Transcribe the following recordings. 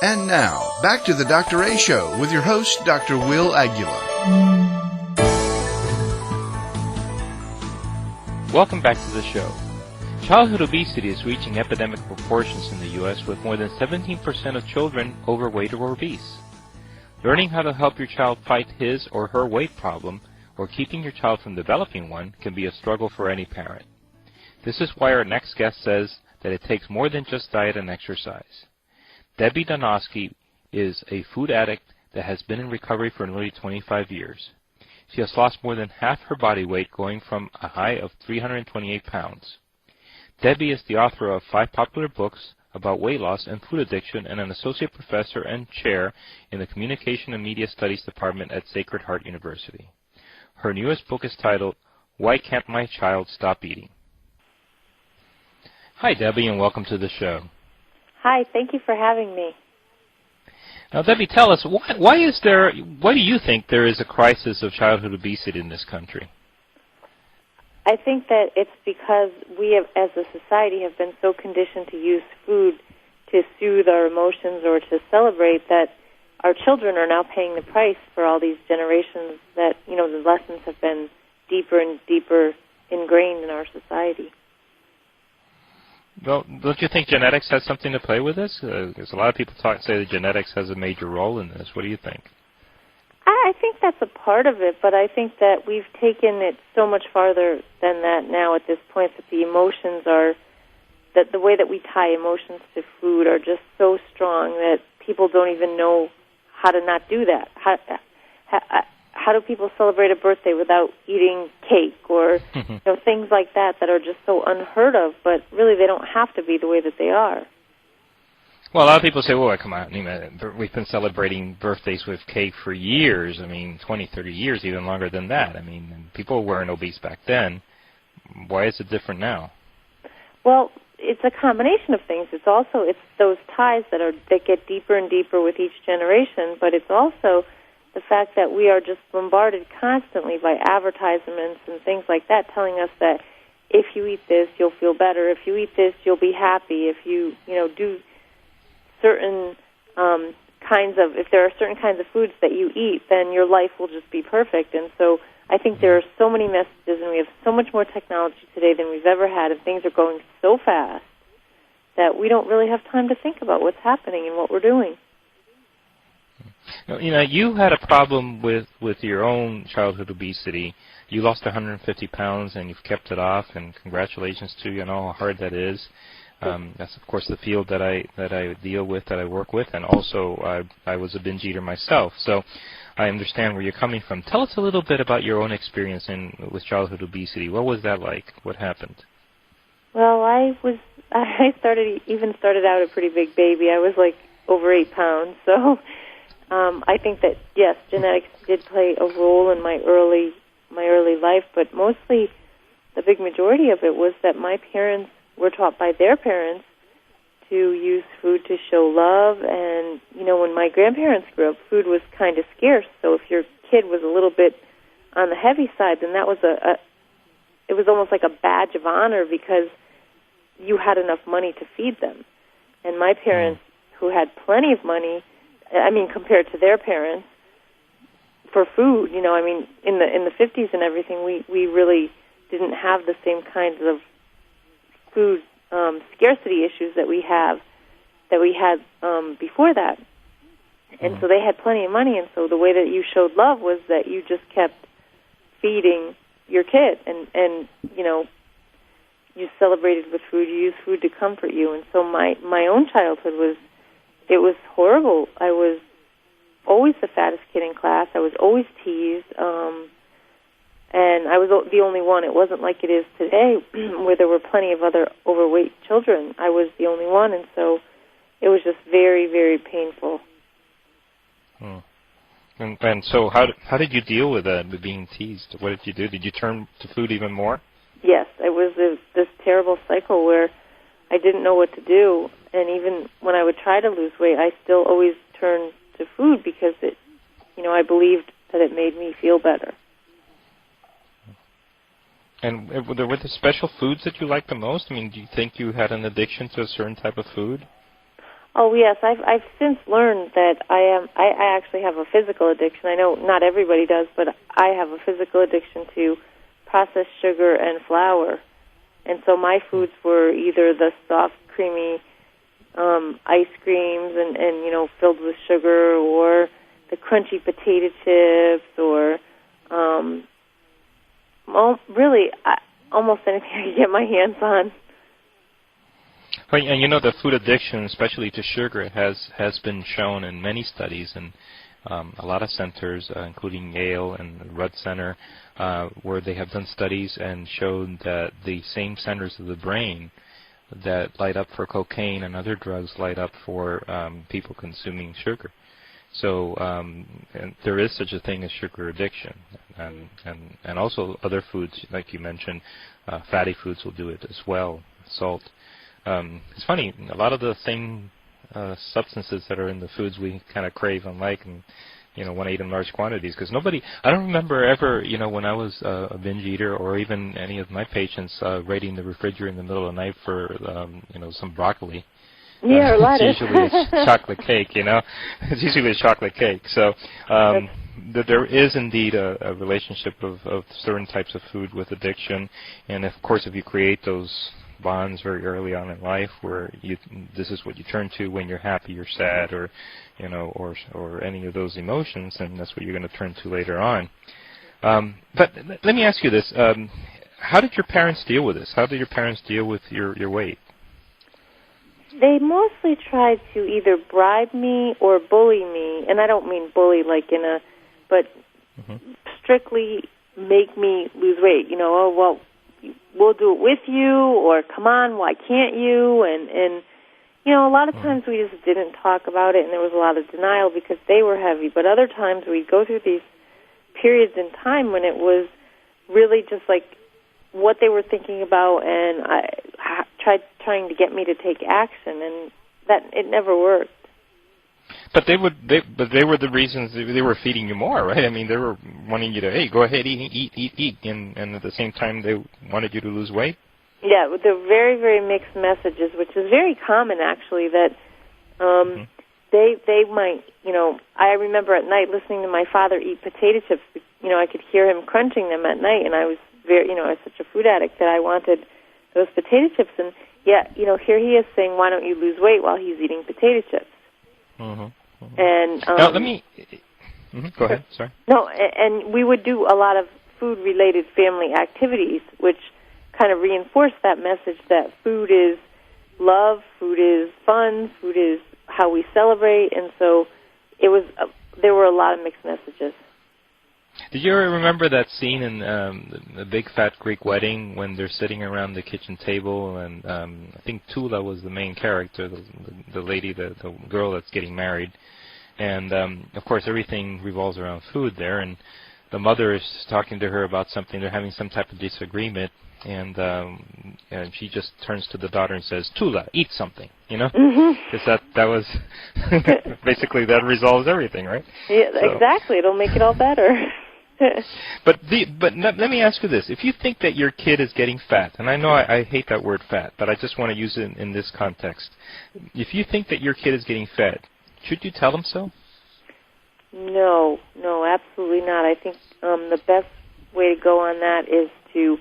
And now, back to the Dr. A Show with your host, Dr. Will Aguila. Welcome back to the show. Childhood obesity is reaching epidemic proportions in the U.S. with more than 17% of children overweight or obese. Learning how to help your child fight his or her weight problem or keeping your child from developing one can be a struggle for any parent. This is why our next guest says that it takes more than just diet and exercise. Debbie Danowski is a food addict that has been in recovery for nearly 25 years. She has lost more than half her body weight, going from a high of 328 pounds. Debbie is the author of 5 popular books about weight loss and food addiction and an associate professor and chair in the Communication and Media Studies Department at Sacred Heart University. Her newest book is titled, Why Can't My Child Stop Eating? Hi, Debbie, and welcome to the show. Hi, thank you for having me. Now, Debbie, tell us, why do you think there is a crisis of childhood obesity in this country? I think that it's because we have, as a society, have been so conditioned to use food to soothe our emotions or to celebrate that our children are now paying the price for all these generations that, the lessons have been deeper and deeper ingrained in our society. Well, don't you think genetics has something to play with this? Because a lot of people say that genetics has a major role in this. What do you think? I think that's a part of it, but I think that we've taken it so much farther than that now at this point, that the emotions are, that the way that we tie emotions to food are just so strong that people don't even know how to not do that. How do people celebrate a birthday without eating cake or things like that are just so unheard of, but really they don't have to be the way that they are. Well, a lot of people say, well, come on, we've been celebrating birthdays with cake for years. 20, 30 years, even longer than that. People weren't obese back then. Why is it different now? Well, it's a combination of things. It's those ties that get deeper and deeper with each generation, but it's also the fact that we are just bombarded constantly by advertisements and things like that telling us that if you eat this, you'll feel better. If you eat this, you'll be happy. If you, do certain if there are certain kinds of foods that you eat, then your life will just be perfect. And so I think there are so many messages, and we have so much more technology today than we've ever had, and things are going so fast that we don't really have time to think about what's happening and what we're doing. You had a problem with your own childhood obesity. You lost 150 pounds, and you've kept it off, and congratulations to you. I know how hard that is. That's, of course, the field that I deal with, that I work with, and also I was a binge eater myself. So I understand where you're coming from. Tell us a little bit about your own experience with childhood obesity. What was that like? What happened? Well, I started out a pretty big baby. I was like over 8 pounds, so I think that, yes, genetics did play a role in my early life, but mostly the big majority of it was that my parents were taught by their parents to use food to show love. And, when my grandparents grew up, food was kind of scarce, so if your kid was a little bit on the heavy side, then that was it was almost like a badge of honor because you had enough money to feed them. And my parents, who had plenty of money, compared to their parents, for food, in the 50s and everything, we really didn't have the same kinds of food scarcity issues that we had before that. And so they had plenty of money, and so the way that you showed love was that you just kept feeding your kid, and you celebrated with food, you used food to comfort you. And so my own childhood was horrible. I was always the fattest kid in class. I was always teased, and I was the only one. It wasn't like it is today where there were plenty of other overweight children. I was the only one, and so it was just very, very painful. And so how did you deal with being teased? What did you do? Did you turn to food even more? Yes, it was this terrible cycle where I didn't know what to do, and even when I would try to lose weight, I still always turned to food because I believed that it made me feel better. And were there special foods that you liked the most? Do you think you had an addiction to a certain type of food? Oh yes, I've since learned that I actually have a physical addiction. I know not everybody does, but I have a physical addiction to processed sugar and flour. And so my foods were either the soft, creamy ice creams and filled with sugar, or the crunchy potato chips, or almost anything I could get my hands on. Well, and the food addiction, especially to sugar, has been shown in many studies, and a lot of centers, including Yale and the Rudd Center, where they have done studies and showed that the same centers of the brain that light up for cocaine and other drugs light up for people consuming sugar. So and there is such a thing as sugar addiction, and also other foods, like you mentioned, fatty foods will do it as well, salt. It's funny, a lot of the same substances that are in the foods we kind of crave and like, and want to eat in large quantities, because I don't remember ever, when I was a binge eater, or even any of my patients raiding the refrigerator in the middle of the night for some broccoli. Yeah, or lettuce. Usually it's chocolate cake, It's usually a chocolate cake. So there is indeed a relationship of certain types of food with addiction, and of course, if you create those bonds very early on in life, where this is what you turn to when you're happy or sad, or or any of those emotions, and that's what you're going to turn to later on. But let me ask you this: how did your parents deal with this? How did your parents deal with your weight? They mostly tried to either bribe me or bully me, and I don't mean bully like but strictly make me lose weight. Oh, well, we'll do it with you, or come on, why can't you? And a lot of times we just didn't talk about it, and there was a lot of denial because they were heavy. But other times we'd go through these periods in time when it was really just like what they were thinking about, and I trying to get me to take action, and that it never worked. But they were the reasons they were feeding you more, right? I mean, they were wanting you to, hey, go ahead, eat, and at the same time they wanted you to lose weight. Yeah, they're very, very mixed messages, which is very common actually. That they might, I remember at night listening to my father eat potato chips. I could hear him crunching them at night, and I was very, I was such a food addict that I wanted those potato chips, and yet, here he is saying, why don't you lose weight while he's eating potato chips? And now let me go ahead. Sorry. No, and we would do a lot of food-related family activities, which kind of reinforced that message that food is love, food is fun, food is how we celebrate, and so it was. There were a lot of mixed messages. Did you ever remember that scene in the Big Fat Greek Wedding when they're sitting around the kitchen table, and I think Tula was the main character, the lady, the girl that's getting married, and of course everything revolves around food there, and the mother is talking to her about something. They're having some type of disagreement, and she just turns to the daughter and says, "Tula, eat something," because that was basically that resolves everything, right? Yeah, so. Exactly. It'll make it all better. But let me ask you this: if you think that your kid is getting fat, and I know I hate that word fat, but I just want to use it in this context. If you think that your kid is getting fat, should you tell them so? No, absolutely not. I think the best way to go on that is to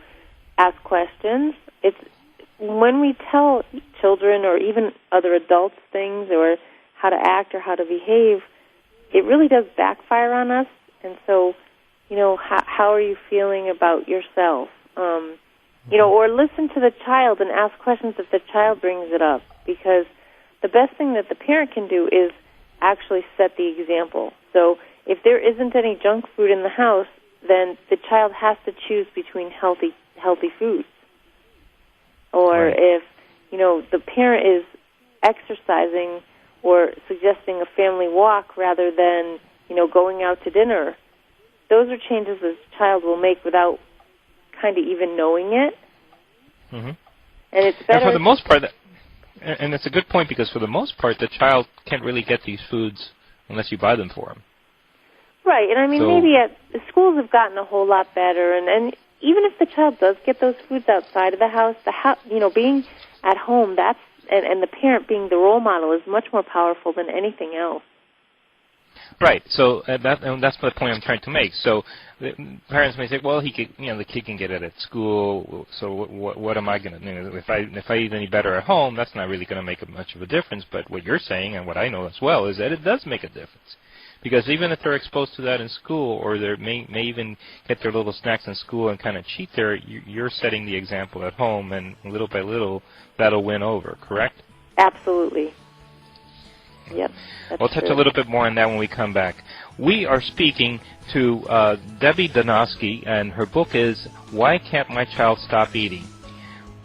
ask questions. It's when we tell children or even other adults things or how to act or how to behave, it really does backfire on us. And so, how are you feeling about yourself? Or listen to the child and ask questions if the child brings it up, because the best thing that the parent can do is actually set the example. So if there isn't any junk food in the house, then the child has to choose between healthy foods. Or right. If, the parent is exercising or suggesting a family walk rather than, going out to dinner, those are changes the child will make without kind of even knowing it. Mm-hmm. And it's better. And for the most part, and it's a good point, because for the most part, the child can't really get these foods unless you buy them for him. Right, and I mean, maybe the schools have gotten a whole lot better, and even if the child does get those foods outside of the house, being at home, that's and the parent being the role model is much more powerful than anything else. Right. So that's the point I'm trying to make. So the parents may say, well, the kid can get it at school. So what am I going to do? If I eat any better at home, that's not really going to make much of a difference. But what you're saying, and what I know as well, is that it does make a difference. Because even if they're exposed to that in school, or they may even get their little snacks in school and kind of cheat there, you're setting the example at home, and little by little, that'll win over, correct? Absolutely. Yep. We'll touch a little bit more on that when we come back. We are speaking to Debbie Danowski, and her book is Why Can't My Child Stop Eating?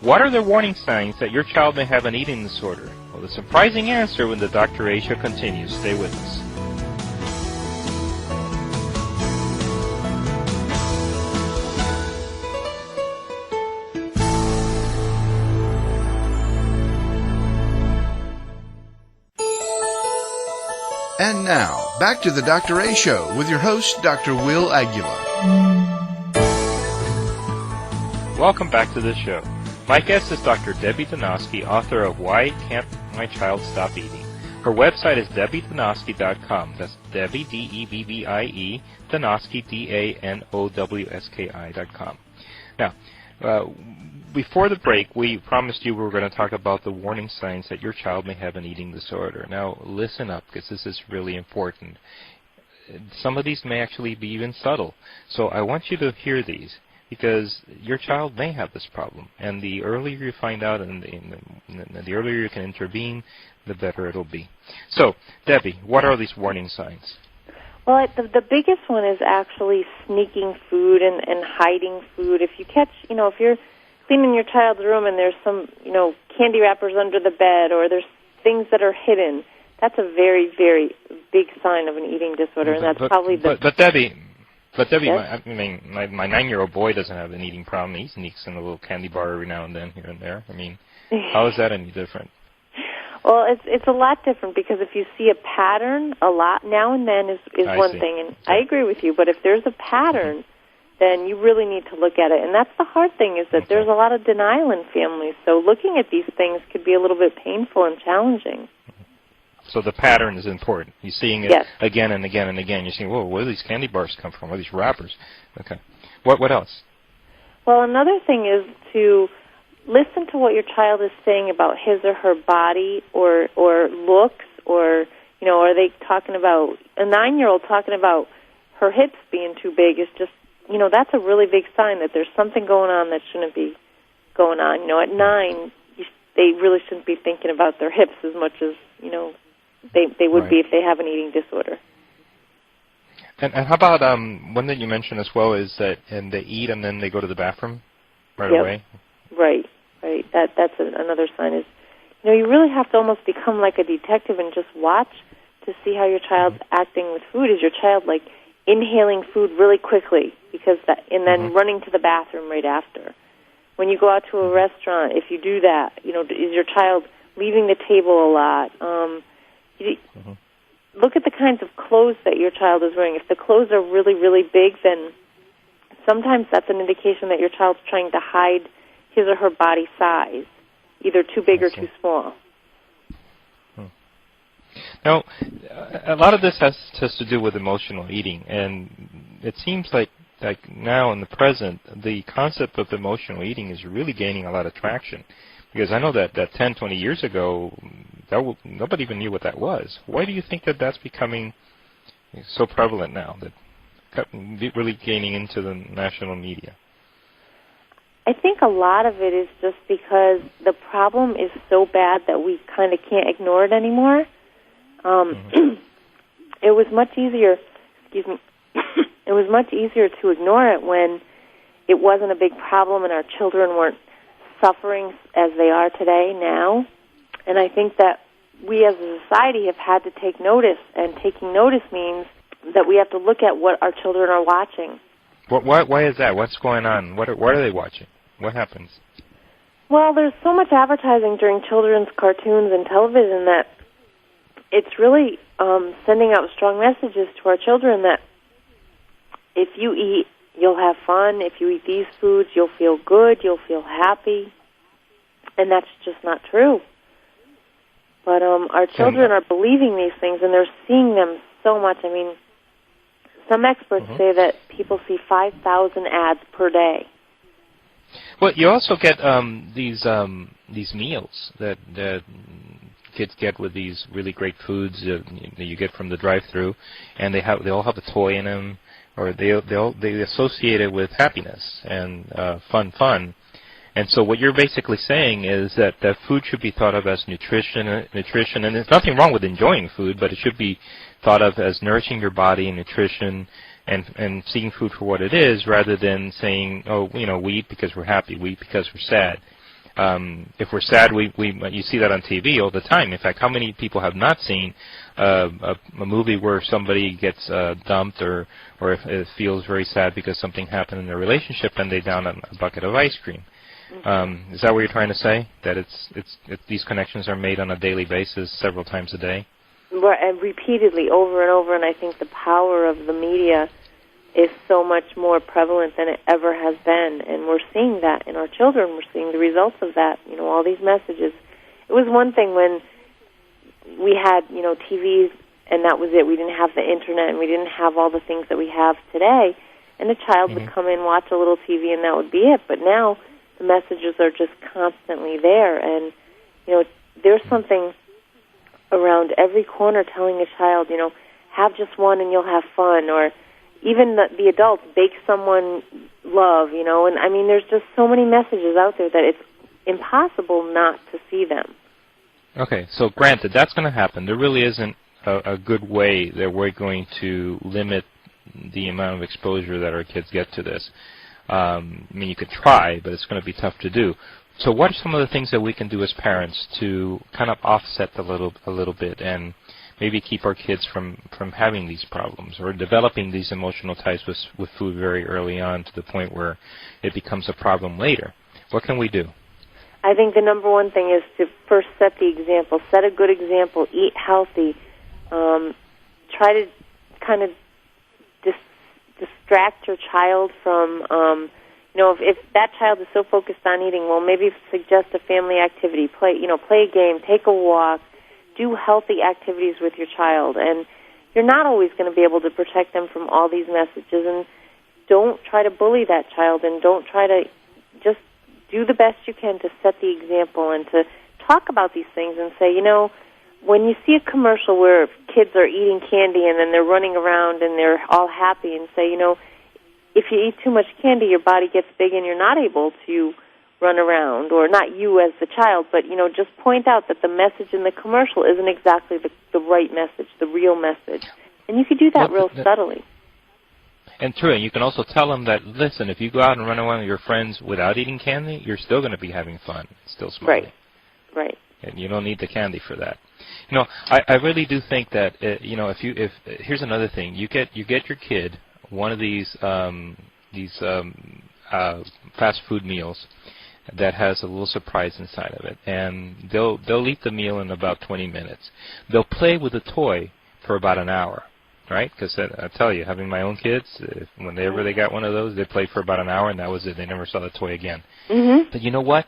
What are the warning signs that your child may have an eating disorder? Well, the surprising answer when the Dr. A Show continues. Stay with us. And now, back to the Dr. A Show with your host, Dr. Will Aguila. Welcome back to the show. My guest is Dr. Debbie Danowski, author of Why Can't My Child Stop Eating? Her website is debbiedanowski.com. That's Debbie, D-E-B-B-I-E, Danowski, D-A-N-O-W-S-K-I.com. Now, before the break, we promised you we were going to talk about the warning signs that your child may have an eating disorder. Now, listen up, because this is really important. Some of these may actually be even subtle. So I want you to hear these, because your child may have this problem. And the earlier you find out and the earlier you can intervene, the better it'll be. So, Debbie, what are these warning signs? Well, the biggest one is actually sneaking food and hiding food. If you catch, if you're cleaning your child's room and there's some, candy wrappers under the bed, or there's things that are hidden, that's a very, very big sign of an eating disorder, and that's probably the... But Debbie, yes? my 9-year-old boy doesn't have an eating problem. He sneaks in a little candy bar every now and then, here and there. I mean, how is that any different? Well, it's a lot different, because if you see a pattern a lot now and then is one thing, and I agree with you, but if there's a pattern, then you really need to look at it. And that's the hard thing, is that there's a lot of denial in families, so looking at these things could be a little bit painful and challenging. So the pattern is important. You're seeing it again and again and again. You're saying, whoa, where do these candy bars come from? Where are these wrappers? Okay. What else? Well, another thing is to listen to what your child is saying about his or her body or looks, or, are they talking about, a 9-year-old talking about her hips being too big is just, that's a really big sign that there's something going on that shouldn't be going on. At 9, they really shouldn't be thinking about their hips as much as, they would be if they have an eating disorder. And how about one that you mentioned as well is that they eat and then they go to the bathroom right away? Right. That's another sign is, you really have to almost become like a detective and just watch to see how your child's acting with food. Is your child like inhaling food really quickly and then running to the bathroom right after? When you go out to a restaurant, if you do that, is your child leaving the table a lot? Look at the kinds of clothes that your child is wearing. If the clothes are really, really big, then sometimes that's an indication that your child's trying to hide his or her body size, either too big or too small. Now, a lot of this has to do with emotional eating, and it seems like now in the present, the concept of emotional eating is really gaining a lot of traction. Because I know that 10, 20 years ago, nobody even knew what that was. Why do you think that that's becoming so prevalent now, that really gaining into the national media? I think a lot of it is just because the problem is so bad that we kind of can't ignore it anymore. It was much easier, it was much easier to ignore it when it wasn't a big problem and our children weren't suffering as they are today now. And I think that we as a society have had to take notice, and taking notice means that we have to look at what our children are watching. Why is that? What's going on? What are they watching? What happens? Well, there's so much advertising during children's cartoons and television that it's really sending out strong messages to our children that if you eat, you'll have fun. If you eat these foods, you'll feel good. You'll feel happy. And that's just not true. But our children are believing these things, and they're seeing them so much. I mean, some experts say that people see 5,000 ads per day. Well, you also get these meals that kids get with these really great foods that you get from the drive-through, and they all have a toy in them, or they associate it with happiness and fun. And so what you're basically saying is that food should be thought of as nutrition, and there's nothing wrong with enjoying food, but it should be thought of as nourishing your body and nutrition, and seeing food for what it is, rather than saying, oh, we eat because we're happy, we eat because we're sad. If we're sad, you see that on TV all the time. In fact, how many people have not seen a movie where somebody gets dumped, or if it feels very sad because something happened in their relationship, and they down a bucket of ice cream? Is that what you're trying to say? That these connections are made on a daily basis, several times a day? And repeatedly, over and over, and I think the power of the media is so much more prevalent than it ever has been, and we're seeing that in our children. We're seeing the results of that, all these messages. It was one thing when we had, TVs, and that was it. We didn't have the Internet, and we didn't have all the things that we have today, and a child would come in, watch a little TV, and that would be it. But now the messages are just constantly there, and, there's something around every corner telling a child, have just one and you'll have fun, or even the adults, bake someone love, and I mean, there's just so many messages out there that it's impossible not to see them. Okay, so granted, that's going to happen. There really isn't a good way that we're going to limit the amount of exposure that our kids get to this. I mean, you could try, but it's going to be tough to do. So what are some of the things that we can do as parents to kind of offset a little bit, and maybe keep our kids from having these problems, or developing these emotional ties with food very early on, to the point where it becomes a problem later? What can we do? I think the number one thing is to first set the example. Set a good example. Eat healthy. Try to kind of distract your child from, if that child is so focused on eating, well, maybe suggest a family activity. Play a game, take a walk, do healthy activities with your child. And you're not always going to be able to protect them from all these messages. And don't try to bully that child, and don't try to, just do the best you can to set the example and to talk about these things and say, when you see a commercial where kids are eating candy and then they're running around and they're all happy, and say, if you eat too much candy, your body gets big and you're not able to run around, or not you as the child, but, just point out that the message in the commercial isn't exactly the right message, the real message. And you could do that real subtly. And true, and you can also tell them that, listen, if you go out and run around with your friends without eating candy, you're still going to be having fun, still smiling. Right. And you don't need the candy for that. I really do think that, if here's another thing. You get your kid one of these fast food meals that has a little surprise inside of it, and they'll eat the meal in about 20 minutes. They'll play with the toy for about an hour, right? Because I tell you, having my own kids, whenever they got one of those, they played for about an hour, and that was it. They never saw the toy again. Mm-hmm. But you know what?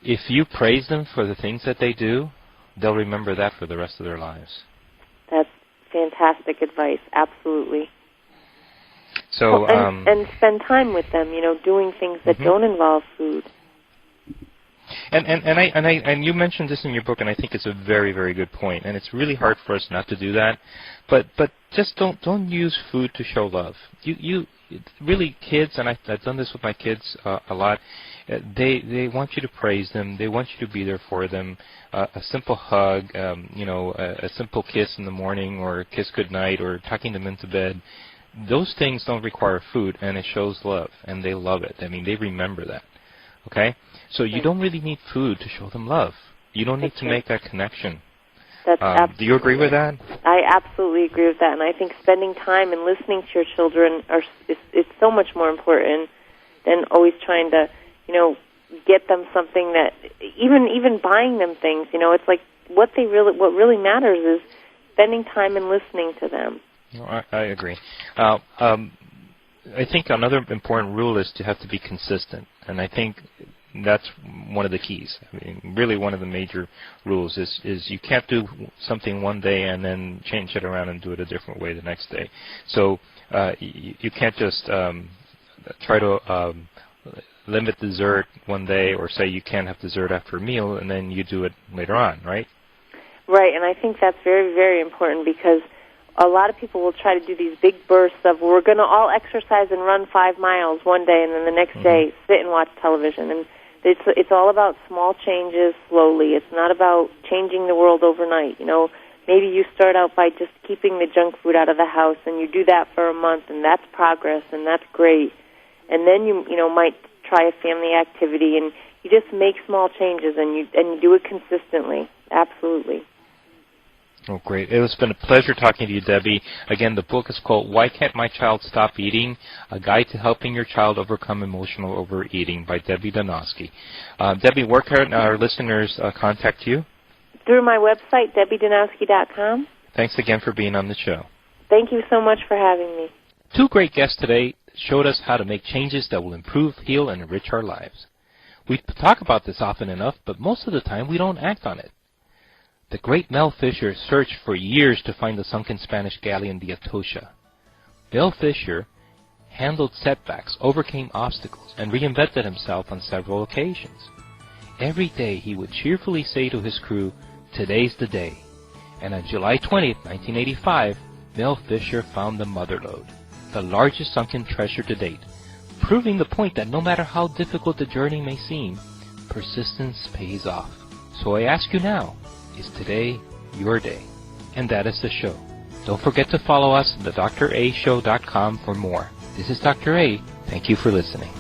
If you praise them for the things that they do, they'll remember that for the rest of their lives. That's fantastic advice. Absolutely. So and spend time with them, doing things that don't involve food. And you mentioned this in your book, and I think it's a very, very good point. And it's really hard for us not to do that. But just don't use food to show love. You really, kids, and I've done this with my kids a lot. They want you to praise them. They want you to be there for them. A simple hug, a simple kiss in the morning, or a kiss goodnight, or tucking them into bed. Those things don't require food, and it shows love, and they love it. I mean, they remember that. Okay? So you don't really need food to show them love. You don't need to make that connection. Do you agree with that? I absolutely agree with that, and I think spending time and listening to your children is so much more important than always trying to, get them something that, even buying them things. It's like what really matters is spending time and listening to them. I agree. I think another important rule is to have to be consistent, and I think that's one of the keys. I mean, really one of the major rules is you can't do something one day and then change it around and do it a different way the next day. So you can't just try to limit dessert one day or say you can't have dessert after a meal and then you do it later on, right? Right, and I think that's very, very important because a lot of people will try to do these big bursts of, we're going to all exercise and run 5 miles one day, and then the next day sit and watch television. And it's all about small changes slowly. It's not about changing the world overnight. You know, maybe you start out by just keeping the junk food out of the house, and you do that for a month, and that's progress, and that's great. And then you might try a family activity, and you just make small changes, and you do it consistently. Absolutely. Oh, great. It's been a pleasure talking to you, Debbie. Again, the book is called Why Can't My Child Stop Eating? A Guide to Helping Your Child Overcome Emotional Overeating by Debbie Danowski. Debbie, where can our listeners contact you? Through my website, debbiedanowski.com. Thanks again for being on the show. Thank you so much for having me. 2 great guests today showed us how to make changes that will improve, heal, and enrich our lives. We talk about this often enough, but most of the time we don't act on it. The great Mel Fisher searched for years to find the sunken Spanish galleon, the Atocha. Mel Fisher handled setbacks, overcame obstacles, and reinvented himself on several occasions. Every day he would cheerfully say to his crew, "Today's the day." And on July 20th, 1985, Mel Fisher found the Mother Lode, the largest sunken treasure to date, proving the point that no matter how difficult the journey may seem, persistence pays off. So I ask you now, is today your day? And that is the show. Don't forget to follow us at thedrashow.com for more. This is Dr. A. Thank you for listening.